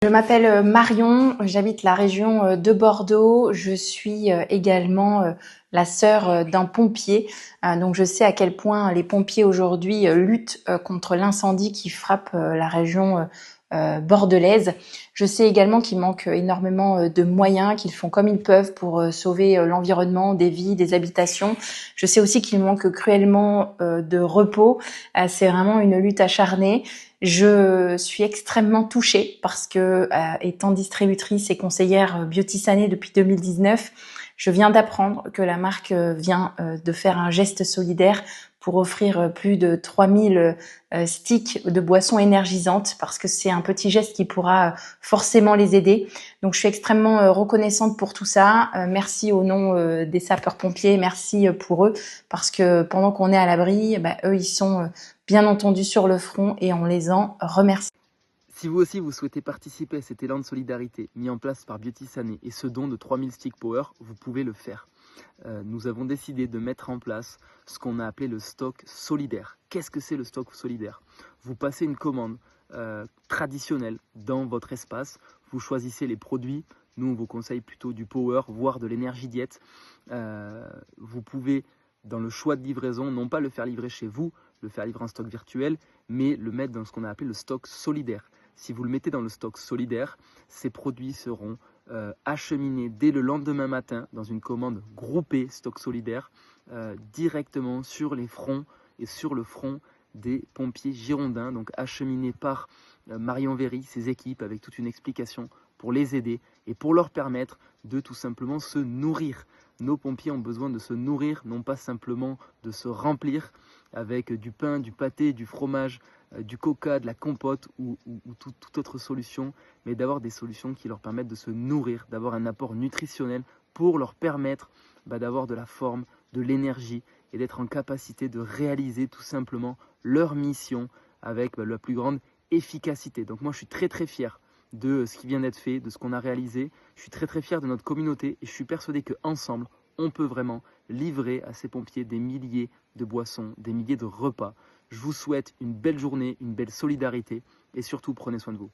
Je m'appelle Marion, j'habite la région de Bordeaux. Je suis également la sœur d'un pompier. Donc je sais à quel point les pompiers aujourd'hui luttent contre l'incendie qui frappe la région bordelaise. Je sais également qu'il manque énormément de moyens, qu'ils font comme ils peuvent pour sauver l'environnement, des vies, des habitations. Je sais aussi qu'il manque cruellement de repos. C'est vraiment une lutte acharnée. Je suis extrêmement touchée parce que, étant distributrice et conseillère Biotissané depuis 2019, je viens d'apprendre que la marque vient de faire un geste solidaire pour offrir plus de 3000 sticks de boissons énergisantes parce que c'est un petit geste qui pourra forcément les aider. Donc je suis extrêmement reconnaissante pour tout ça. Merci au nom des sapeurs-pompiers, merci pour eux parce que pendant qu'on est à l'abri, eux ils sont bien entendu sur le front et on les en remercie. Si vous aussi vous souhaitez participer à cet élan de solidarité mis en place par Biotissané et ce don de 3000 Stick Power, vous pouvez le faire. Nous avons décidé de mettre en place ce qu'on a appelé le stock solidaire. Qu'est-ce que c'est le stock solidaire? Vous passez une commande traditionnelle dans votre espace, vous choisissez les produits, nous on vous conseille plutôt du power, voire de l'énergie diète. Vous pouvez, dans le choix de livraison, non pas le faire livrer chez vous, le faire livrer en stock virtuel, mais le mettre dans ce qu'on a appelé le stock solidaire. Si vous le mettez dans le stock solidaire, ces produits seront acheminés dès le lendemain matin dans une commande groupée stock solidaire directement sur les fronts et sur le front des pompiers girondins, donc acheminés par Marion Véry, ses équipes, avec toute une explication pour les aider et pour leur permettre de tout simplement se nourrir. Nos pompiers ont besoin de se nourrir, non pas simplement de se remplir avec du pain, du pâté, du fromage, du coca, de la compote ou toute autre solution, mais d'avoir des solutions qui leur permettent de se nourrir, d'avoir un apport nutritionnel pour leur permettre d'avoir de la forme, de l'énergie et d'être en capacité de réaliser tout simplement leur mission avec la plus grande efficacité. Donc moi je suis très fier de ce qui vient d'être fait, de ce qu'on a réalisé. Je suis très fier de notre communauté et je suis persuadé qu'ensemble, on peut vraiment livrer à ces pompiers des milliers de boissons, des milliers de repas. Je vous souhaite une belle journée, une belle solidarité et surtout prenez soin de vous.